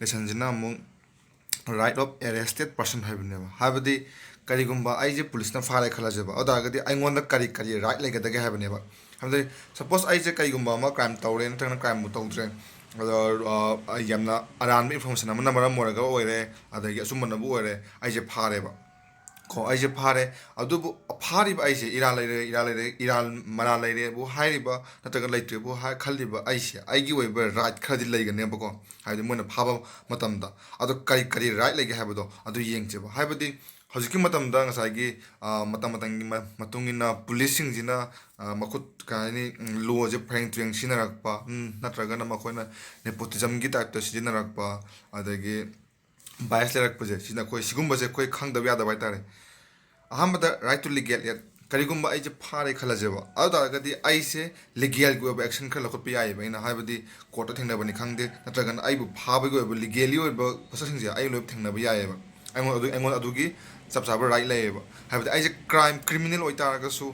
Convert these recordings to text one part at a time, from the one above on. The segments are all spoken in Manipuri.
लेसन अमु right of arrested person habadi karigumba aije police na fare khalajaba odagadi aingonda kari right legadage habaneba habadi suppose aije karigumba ma crime tawre na crime tawdre yamna aran information amana mara moraga oire adagi asumana bu oire aije phareba ko aije phare adubu phariba aije iral mara leire bu hairiba nataga leitre bu ha khaliba aise aigi oiba right khadi leigane bako haidi mona phaba matamda ado kari right lege habado ado yengcheba haibadi hojiki matamda ngasagi matamgi matungina policing jina makut kani law je prank twing sinarakpa natraga na makoina nepotism gi type to sinarakpa adagi bias lerakpa je sina koi sigumba je koi khangda yada bai tare ahambada right to legal yet karigumba aije phare khalajeba adagadi aise legal go action khala ko pi ai baina habadi court thengna bani khangde natragan aibu phabe go legally go processing je ai lob thengna ba yai ba aingon adugi sabsaba right lay ba habadi aije criminal oitaraga su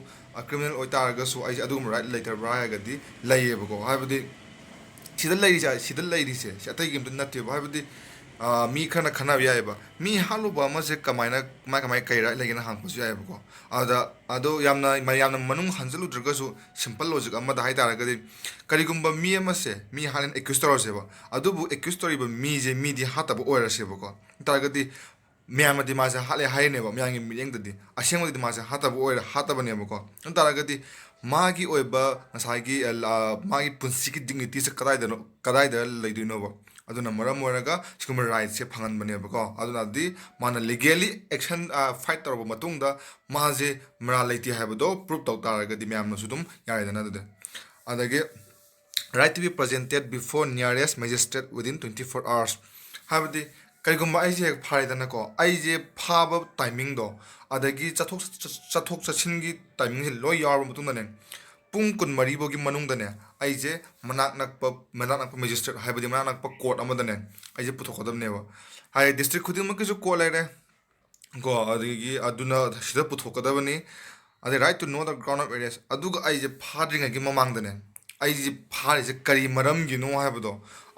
criminal oitaraga su aije adum right later ba gadi lay ba go habadi sidal lay se atai gim natte ba habadi mi khana khana yaiba mi halu ba ma se kamaina kamai kai ra legena hang pu yaiba ko ado yamna manung hanjalu drga su simple logic amma da haita ra gadi karigumba mi ama se mi halen accused se ba ado bu accused ba mi je mi di hata ba oira se ba ko ta gadi mi ama di ma se hale haine ba mi angi mi yeng di aseng di ma se hata ba oira hata ba ne ba ko ta ra gadi magi oiba nasagi magi punsi ki dignity se kadai da leidino ba aduna maram moraga human rights se phangan bane ba ko aduna di mana legally action fight tor ba matungda ma je mara leiti habado proof taw taraga di myam na sudum yare dana de adage right to be presented before nearest magistrate within 24 hours habadi kaigumba aije phare dana ko aije phaba timing do adagi chathok chachingi timing se loi yar matungda ne pung kun mari bogi manung dane aije manak nakpa magistrate haibadi manak nakpa court amadane aije puthokadam neba hai district khuding mak ju ko laire go adigi aduna sida puthokadabani ade right to know the ground of areas aduga aije phadring gi mamang dane aije phare je kari maram gi no haibado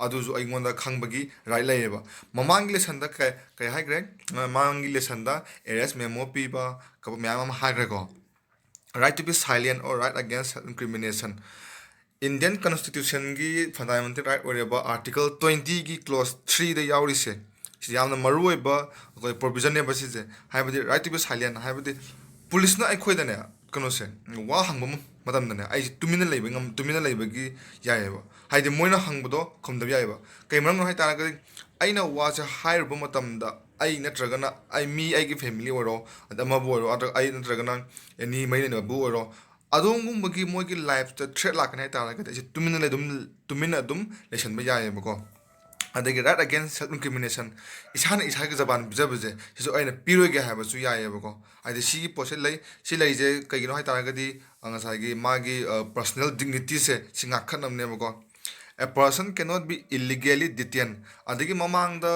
aduju aingonda khangbagi right laeba mamang lesson da kai haigre mamang lesson da areas memo piba ka myam haigre go right to be silent or right against incrimination Indian Constitution gi fundamental right whatever article 20 gi clause 3 da yauri se yamna maru ba ko provision ne basi je haibadi right to be silent haibadi police na ai khoi da ne kono se wa hangba madam da ne ai tumina leiba gi yaeba haide moina hangbodo khomda yaeba kai marang hai tara ga aina wa cha hire ba matam da ai natragana ai mi ai gi family woro adama bo woro ai natragana any mai ne bu woro adong bagi moi gi life ta threat la kan hai ta ga te tumina dum lesson ba yae ba ko adagi right against self incrimination isana isa ga jaban bija bije so aina piro ge ha ba su yae ba ko ai si pose lai si lai je kai gi no hai ta ga di anga sa gi ma gi personal dignity se singa khanam ne ba ko a person cannot be illegally detained adagi mamang da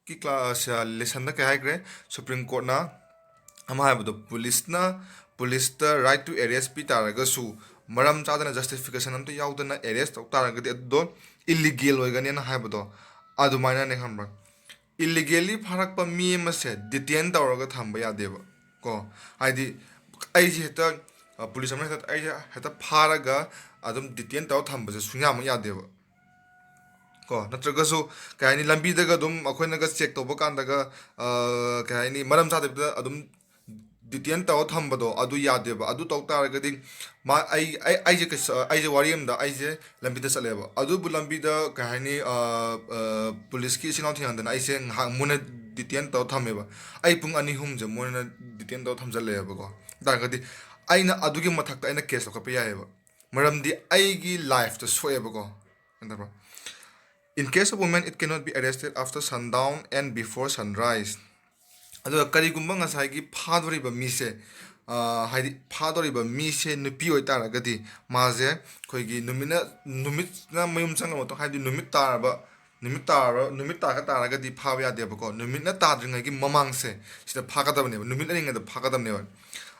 ki class lesson da kai hai gre supreme court na ama hai ba police the right to arrest pi taraga su maram chadana justification am to yaudana arrest tok taraga de do illegal oigani na haibado adu maina ne khamba illegally pharak pa mi ma se detain tawraga thamba yadeba ko haidi ai je ta police am ta ai heta pharaga adum detain taw thamba je sunya ma yadeba ko natraga su kaini lambi daga dum akoina ga check toba kan daga kaini maram chadeba adum detain taw thambado adu yadeba adu taw taragadi ma ai je wariam da ai je lambi da saleba adu bu lambi da kahani police ki sinau thian da ai se muna detain taw thameba ai pung ani hum je mona detain taw thamjaleba ko taragadi aina adugi mathak ta aina case ka pe yaeba maram di ai gi life to soeba ko andaba in case of women it cannot be arrested after sundown and before sunrise ado karigumba ngasai gi phadori ba mi se haidi phadori ba mi se nupi oi tara gadi ma je khoi gi numit na mayum changa mo to haidi numit tar ba ꯅꯨꯃꯤꯠ ꯇꯥꯒ ꯇꯥꯔꯒꯗꯤ ꯐꯥꯕ ꯌꯥꯗꯦꯕꯀꯣ ꯅꯨꯃꯤꯠꯅ ꯇꯥꯗ꯭ꯔꯤꯉꯩꯒꯤ ꯃꯃꯥꯡꯁꯦ ꯁꯤꯗ ꯐꯥꯒꯗꯕꯅꯦꯕ ꯅꯨꯃꯤꯠ ꯑꯔꯤꯉꯩꯗ ꯐꯥꯒꯗꯕꯅꯦꯕ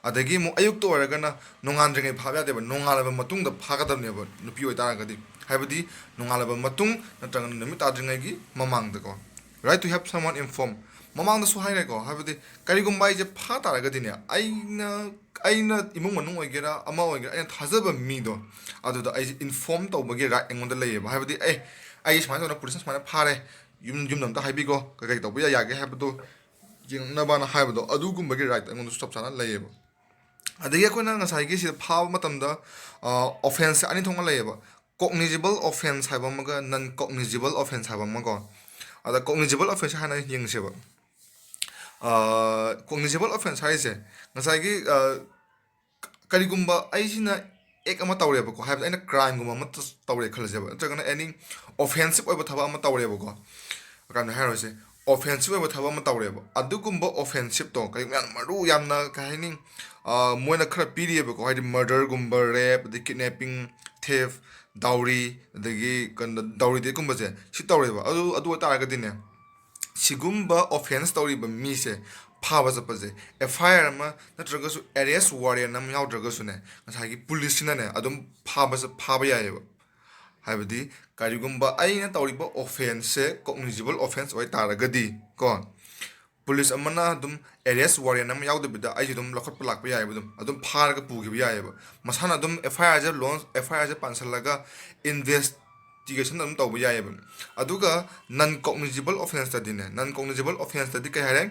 ꯑꯗꯒꯤ ꯑꯃꯨꯛ ꯑꯌꯨꯛꯇ ꯑꯣꯏꯔꯒꯅ ꯅꯣꯡꯉꯥꯟꯗ꯭ꯔꯤꯉꯩ ꯐꯥꯕ ꯌꯥꯗꯦꯕ ꯅꯣꯡꯉꯥꯜꯂꯕ ꯃꯇꯨꯡꯗ ꯐꯥꯒꯗꯕꯅꯦꯕ ꯅꯨꯄꯤ ꯑꯣꯏꯇꯥꯔꯒꯗꯤ ꯍꯥꯏꯕꯗꯤ ꯅꯣꯡꯉꯥꯜꯂꯕ ꯃꯇꯨꯡ ꯅꯠꯇ꯭ꯔꯒꯅ ꯅꯨꯃꯤꯠ ꯇꯥꯗ꯭ꯔꯤꯉꯩꯒꯤ ꯃꯃꯥꯡꯗꯀꯣ right to help someone inform ꯃꯃꯥꯡꯗꯁꯨ ꯍꯥꯏꯔꯦꯀꯣ ꯍꯥꯏꯕꯗꯤ ꯀꯔꯤꯒꯨꯝꯕ ꯑꯩꯁꯦ ꯐꯥ ꯇꯥꯔꯒꯗꯤꯅꯦ ꯑꯩꯅ ꯏꯃꯨꯡ ꯃꯅꯨꯡ ꯑꯣꯏꯒꯦꯔꯥ ꯑꯃ ꯑꯣꯏꯒꯦꯔꯥ ꯑꯩꯅ ꯊꯥꯖꯕ ꯃꯤꯗꯣ ꯑꯗꯨꯗ ꯑꯩꯁꯦ ꯏꯟꯐꯣꯔꯝ ꯇꯧꯕꯒꯤ ꯔꯥꯏꯠ ꯑꯩꯉꯣꯟꯗ ꯂꯩꯌꯦꯕ ꯍꯥꯏꯕꯗꯤ ꯑꯩ ꯁꯨꯃꯥꯏꯅ ꯇꯧꯗꯅ ꯄꯨꯂꯤꯁꯅ ꯁꯨꯃꯥꯏꯅ ꯐꯥꯔꯦ ꯌꯨꯝꯗ ꯑꯝꯇ ꯍꯥꯏꯕꯤꯈꯣ ꯀꯩ ꯇꯧꯕ ꯌꯥꯒꯦ ꯍꯥꯏꯕꯗꯣ ꯌꯦꯡꯅꯕꯅ ꯍꯥꯏꯕꯗꯣ ꯑꯗꯨꯒꯨꯝꯕꯒꯤ ꯔꯥꯏꯠ ꯑꯩꯉꯣꯟꯗꯁꯨ ꯆꯞ ꯆꯥꯅ ꯂꯩꯌꯦꯕ ꯑꯗꯒꯤ ꯑꯩꯈꯣꯏꯅ ꯉꯁꯥꯏꯒꯤ ꯁꯤꯗ ꯐꯥꯕ ꯃꯇꯝꯗ ꯑꯣꯐꯦꯟꯁꯁꯦ ꯑꯅꯤ ꯊꯣꯛꯅ ꯂꯩꯌꯦꯕ ꯀꯣꯛꯅꯤꯖꯤꯕꯜ ꯑꯣꯐꯦꯟꯁ ꯍꯥꯏꯕ ꯑꯃꯒ ꯅꯟ ꯀꯣꯛꯅꯤꯖꯤꯕꯜ ꯑꯣꯐꯦꯟꯁ ꯍꯥꯏꯕ ꯑꯃꯀꯣ ꯑꯗ ꯀꯣꯛꯅꯤꯖꯤꯕꯜ ꯑꯣꯐꯦꯟꯁꯁꯦ ꯍꯥꯟꯅ ꯌꯦꯡꯁꯦꯕ ꯀꯣꯛꯅꯤꯖꯤꯕꯜ ꯑꯣꯐꯦꯟꯁ ꯍꯥꯏꯔꯤꯁꯦ ꯉꯁꯥꯏꯒꯤ ꯀꯔꯤꯒꯨꯝꯕ ꯑꯩꯁꯤꯅ ꯑꯦꯛ ꯑꯃ ꯇꯧꯔꯦꯕꯀꯣ ꯍꯥꯏꯕꯗꯤ ꯑꯩꯅ ꯀ꯭ꯔꯥꯏꯝꯒꯨꯝꯕ ꯑꯃ ꯇꯧꯔꯦ ꯈꯜꯂꯁꯦꯕ ꯅꯠꯇ꯭ꯔꯒꯅ ꯑꯦꯅꯤ ꯑꯣꯐꯦꯟꯁꯤꯞ ꯑꯣꯏꯕ ꯊꯕꯛ ꯑꯃ ꯇꯧꯔꯦꯕꯀꯣ ꯀꯩꯅꯣ ꯍꯥꯏꯔꯣꯏꯁꯦ ꯑꯣꯐꯦꯟꯁꯤꯞ ꯑꯣꯏꯕ ꯊꯕꯛ ꯑꯃ ꯇꯧꯔꯦꯕ ꯑꯗꯨꯒꯨꯝꯕ ꯑꯣꯐꯦꯟꯁꯤꯞꯇꯣ ꯀꯔꯤꯒꯨꯝꯕ ꯌꯥꯝ ꯃꯔꯨ ꯌꯥꯝꯅ ꯀꯩ ꯍꯥꯏꯅꯤ ꯃꯣꯏꯅ ꯈꯔ ꯄꯤꯔꯤꯑꯕꯀꯣ ꯍꯥꯏꯗꯤ ꯃꯔꯗꯔꯒꯨꯝꯕ ꯔꯦꯞ ꯑꯗꯩ ꯀꯤꯠꯅꯦꯄꯤꯡ ꯊꯦꯐ ꯗꯥꯎꯔꯤ ꯑꯗꯒꯤ ꯀꯩꯅꯣ ꯗꯥꯎꯔꯤ ꯗꯦꯠꯀꯨꯝꯕꯁꯦ ꯁꯤ ꯇꯧꯔꯦꯕ ꯑꯗꯨ ꯑꯣꯏꯇꯥꯔꯒꯗꯤꯅꯦ ꯁꯤꯒꯨꯝꯕ ꯑꯣꯐꯦꯟꯁ ꯇꯧꯔꯤꯕ ꯃꯤꯁꯦ ꯐꯥꯕ ꯆꯠꯄꯁꯦ ꯑꯦꯐ ꯑꯥꯏ ꯑꯥꯔ ꯑꯃ ꯅꯠꯇ꯭ꯔꯒꯁꯨ ꯑꯦꯔꯦꯁ ꯋꯥꯔꯦꯟ ꯑꯃ ꯌꯥꯎꯗ꯭ꯔꯒꯁꯨꯅꯦ ꯉꯁꯥꯏꯒꯤ ꯄꯨꯂꯤꯁꯁꯤꯅꯅꯦ ꯑꯗꯨꯝ ꯐꯥꯕ ꯌꯥꯏꯑꯕ ꯍꯥꯏꯕꯗꯤ ꯀꯔꯤꯒꯨꯝꯕ ꯑꯩꯅ ꯇꯧꯔꯤꯕ ꯑꯣꯐꯦꯟꯁꯁꯦ ꯀꯣꯛꯅꯤꯖꯤꯕꯜ ꯑꯣꯐꯦꯟꯁ ꯑꯣꯏꯇꯥꯔꯒꯗꯤ ꯀꯣ ꯄꯨꯂꯤꯁ ꯑꯃꯅ ꯑꯗꯨꯝ ꯑꯦꯔꯦꯁ ꯋꯥꯔꯦꯟ ꯑꯃ ꯌꯥꯎꯗꯕꯤꯗ ꯑꯩꯁꯨ ꯑꯗꯨꯝ ꯂꯧꯈꯠꯄ ꯂꯥꯛꯄ ꯌꯥꯏꯑꯕ ꯑꯗꯨꯝ ꯐꯥꯔꯒ ꯄꯨꯈꯤꯕ ꯌꯥꯏꯑꯕ ꯃꯁꯥꯅ ꯑꯗꯨꯝ ꯑꯦꯐ ꯑꯥꯏ ꯑꯥꯔꯁꯦ ꯑꯦꯐ ꯑꯥꯏ ꯑꯥꯔꯁꯦ ꯄꯥꯟꯁꯜꯂꯒ ꯏꯟꯚꯦꯁꯇꯤꯒꯦꯁꯟ ꯑꯗꯨꯝ ꯇꯧꯕ ꯌꯥꯏꯑꯕ ꯑꯗꯨꯒ ꯅꯟ ꯀꯣꯛꯅꯤꯖꯤꯕꯜ ꯑꯣꯐꯦꯟꯁꯇꯗꯤꯅꯦ ꯅꯟ ꯀꯣꯛꯅꯤꯖꯤꯕꯜ ꯑꯣꯐꯦꯟꯁꯇꯗꯤ ꯀꯩ ꯍꯥꯏꯔꯦ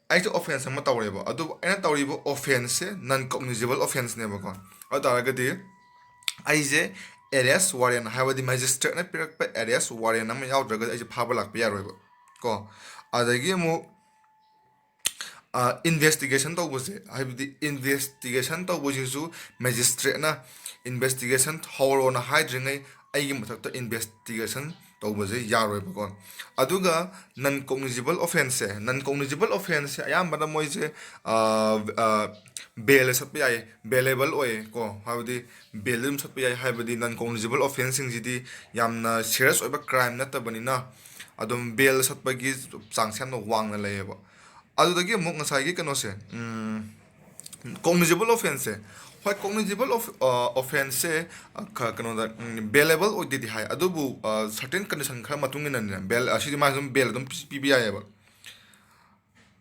ꯑꯩꯁꯦ ꯑꯣꯐꯦꯟꯁ ꯑꯃ ꯇꯧꯔꯦꯕ ꯑꯗꯨꯕꯨ ꯑꯩꯅ ꯇꯧꯔꯤꯕ ꯑꯣꯐꯦꯟꯁꯁꯦ ꯅꯟ ꯀꯣꯛꯅꯤꯖꯤꯕꯜ ꯑꯣꯐꯦꯟꯁꯅꯦꯕꯀꯣ ꯑꯗꯨ ꯇꯥꯔꯒꯗꯤ ꯑꯩꯁꯦ ꯑꯦꯔꯦꯁ ꯋꯥꯔꯦꯟ ꯍꯥꯏꯕꯗꯤ ꯃꯦꯖꯤꯁꯇ꯭ꯔꯦꯠꯅ ꯄꯤꯔꯛꯄ ꯑꯦꯔꯦꯁ ꯋꯥꯔꯦꯟ ꯑꯃ ꯌꯥꯎꯗ꯭ꯔꯒꯗꯤ ꯑꯩꯁꯦ ꯐꯥꯕ ꯂꯥꯛꯄ ꯌꯥꯔꯣꯏꯕ ꯀꯣ ꯑꯗꯒꯤ ꯑꯃꯨꯛ ꯏꯟꯚꯦꯁꯇꯤꯒꯦꯁꯟ ꯇꯧꯕꯁꯦ ꯍꯥꯏꯕꯗꯤ ꯏꯟꯚꯦꯁꯇꯤꯒꯦꯁꯟ ꯇꯧꯕꯁꯤꯁꯨ ꯃꯦꯖꯤꯁꯇ꯭ꯔꯦꯠꯅ ꯏꯟꯚꯦꯁꯇꯤꯒꯦꯁꯟ ꯍꯧꯔꯣꯅ ꯍꯥꯏꯗ꯭ꯔꯤꯉꯩ ꯑꯩꯒꯤ ꯃꯊꯛꯇ ꯏꯟꯚꯦꯁꯇꯤꯒꯦꯁꯟ ꯇꯧꯕꯁꯦ ꯌꯥꯔꯣꯏꯕꯀꯣ ꯑꯗꯨꯒ ꯅꯟ ꯀꯣꯛꯅꯤꯖꯤꯕꯜ ꯑꯣꯐꯦꯟꯁꯁꯦ ꯑꯌꯥꯝꯕꯅ ꯃꯣꯏꯁꯦ ꯕꯦꯜꯗ ꯆꯠꯄ ꯌꯥꯏ ꯕꯦꯂꯦꯕꯜ ꯑꯣꯏꯌꯦ ꯀꯣ ꯍꯥꯏꯕꯗꯤ ꯕꯦꯜꯗ ꯑꯗꯨꯝ ꯆꯠꯄ ꯌꯥꯏ ꯍꯥꯏꯕꯗꯤ ꯅꯟ ꯀꯣꯛꯅꯤꯖꯤꯕꯜ ꯑꯣꯐꯦꯟꯁꯁꯤꯡꯁꯤꯗꯤ ꯌꯥꯝꯅ ꯁꯤꯔꯁ ꯑꯣꯏꯕ ꯀ꯭ꯔꯥꯏꯝ ꯅꯠꯇꯕꯅꯤꯅ ꯑꯗꯨꯝ ꯕꯦꯜ ꯆꯠꯄꯒꯤ ꯆꯥꯡꯁꯦ ꯌꯥꯝꯅ ꯋꯥꯡꯅ ꯂꯩꯌꯦꯕ ꯑꯗꯨꯗꯒꯤ ꯑꯃꯨꯛ ꯉꯁꯥꯏꯒꯤ ꯀꯩꯅꯣꯁꯦ ꯀꯣꯛꯅꯤꯖꯤꯕꯜ ꯑꯣꯐꯦꯟꯁꯁꯦ ꯍꯣꯏ ꯀꯣꯛꯅꯤꯖꯤꯕꯜ ꯑꯣꯐꯦꯟꯁꯁꯦ ꯀꯩꯅꯣꯗ ꯕꯦꯂꯦꯕꯜ ꯑꯣꯏꯗꯦꯗꯤ ꯍꯥꯏ ꯑꯗꯨꯕꯨ ꯁꯔꯇꯦꯟ ꯀꯟꯗꯤꯁꯟ ꯈꯔ ꯃꯇꯨꯡ ꯏꯟꯅꯅꯦ ꯑꯁꯤꯗꯤ ꯃꯥꯁꯦ ꯑꯗꯨꯝ ꯕꯦꯜ ꯑꯗꯨꯝ ꯄꯤꯕ ꯌꯥꯏꯑꯕ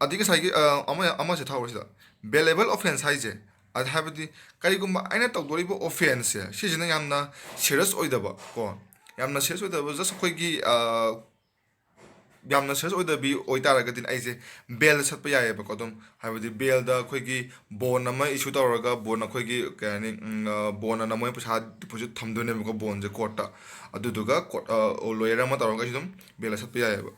ꯑꯗꯒꯤ ꯉꯁꯥꯏꯒꯤ ꯑꯃꯁꯦ ꯊꯥꯎꯔꯁꯤꯗ ꯕꯦꯂꯦꯕꯜ ꯑꯣꯐꯦꯟꯁ ꯍꯥꯏꯁꯦ ꯑꯗ ꯍꯥꯏꯕꯗꯤ ꯀꯔꯤꯒꯨꯝꯕ ꯑꯩꯅ ꯇꯧꯗꯣꯔꯤꯕ ꯑꯣꯐꯦꯟꯁꯁꯦ ꯁꯤꯁꯤꯅ ꯌꯥꯝꯅ ꯁꯤꯔꯁ ꯑꯣꯏꯗꯕ ꯀꯣ ꯌꯥꯝꯅ ꯁꯤꯔꯁ ꯑꯣꯏꯗꯕ ꯖꯁ ꯑꯩꯈꯣꯏꯒꯤ ꯌꯥꯝꯅ ꯁꯤꯔꯁ ꯑꯣꯏꯗꯕꯤ ꯑꯣꯏꯇꯥꯔꯒꯗꯤ ꯑꯩꯁꯦ ꯕꯦꯜꯗ ꯆꯠꯄ ꯌꯥꯏꯑꯕꯀꯣ ꯑꯗꯨꯝ ꯍꯥꯏꯕꯗꯤ ꯕꯦꯜꯗ ꯑꯩꯈꯣꯏꯒꯤ ꯕꯣꯟ ꯑꯃ ꯏꯁꯨ ꯇꯧꯔꯒ ꯕꯣꯟ ꯑꯩꯈꯣꯏꯒꯤ ꯀꯩ ꯍꯥꯏꯅꯤ ꯕꯣꯟ ꯑꯅ ꯃꯣꯏ ꯄꯩꯁꯥ ꯗꯤꯄꯣꯖꯤꯠ ꯊꯝꯗꯣꯏꯅꯦꯕꯀꯣ ꯕꯣꯟꯁꯦ ꯀꯣꯔꯠꯇ ꯑꯗꯨꯗꯨꯒ ꯂꯣꯌꯔ ꯑꯃ ꯇꯧꯔꯒ ꯑꯩꯁꯨ ꯑꯗꯨꯝ ꯕꯦꯜꯗ ꯆꯠꯄ ꯌꯥꯏꯑꯕ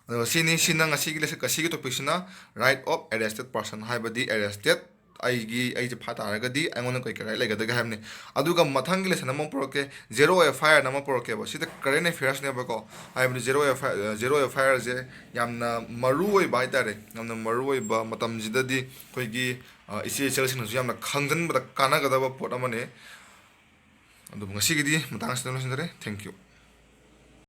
ꯑꯗꯣ ꯁꯤꯅ ꯉꯁꯤꯒꯤ ꯇꯣꯄꯤꯛꯁꯤꯅ ꯔꯥꯏꯠ ꯑꯣꯐ ꯑꯦꯔꯦꯁꯇꯦꯠ ꯄꯥꯔꯁꯟ ꯍꯥꯏꯕꯗꯤ ꯑꯦꯔꯦꯁꯇꯦꯠ ꯑꯩꯁꯦ ꯐꯥ ꯇꯥꯔꯒꯗꯤ ꯑꯩꯉꯣꯟꯗ ꯀꯩ ꯔꯥꯏꯠ ꯂꯩꯒꯗꯒꯦ ꯍꯥꯏꯕꯅꯤ ꯑꯗꯨꯒ ꯃꯊꯪꯒꯤ ꯂꯦꯁꯟ ꯑꯃ ꯄꯨꯔꯛꯀꯦ ꯖꯦꯔꯣ ꯑꯦꯐ ꯑꯥꯏ ꯑꯥꯔ ꯑꯃ ꯄꯨꯔꯛꯀꯦꯕ ꯁꯤꯗ ꯀꯔꯦꯟ ꯑꯦꯐꯤꯌꯔꯁꯅꯦꯕꯀꯣ ꯍꯥꯏꯕꯗꯤ ꯖꯦꯔꯣ ꯑꯦꯐ ꯑꯥꯏ ꯑꯥꯔꯁꯦ ꯌꯥꯝꯅ ꯃꯔꯨ ꯑꯣꯏꯕ ꯍꯥꯏꯇꯥꯔꯦ ꯌꯥꯝꯅ ꯃꯔꯨ ꯑꯣꯏꯕ ꯃꯇꯝꯁꯤꯗꯗꯤ ꯑꯩꯈꯣꯏꯒꯤ ꯏꯆꯦ ꯏꯆꯜꯁꯤꯡꯅꯁꯨ ꯌꯥꯝꯅ ꯈꯪꯖꯤꯟꯕꯗ ꯀꯥꯟꯅꯒꯗꯕ ꯄꯣꯠ ꯑꯃꯅꯦ ꯑꯗꯨꯕꯨ ꯉꯁꯤꯒꯤꯗꯤ ꯃꯇꯥꯡ ꯑꯁꯤꯗ ꯂꯣꯏꯁꯤꯟꯖꯔꯦ ꯊꯦꯡꯛ ꯌꯨ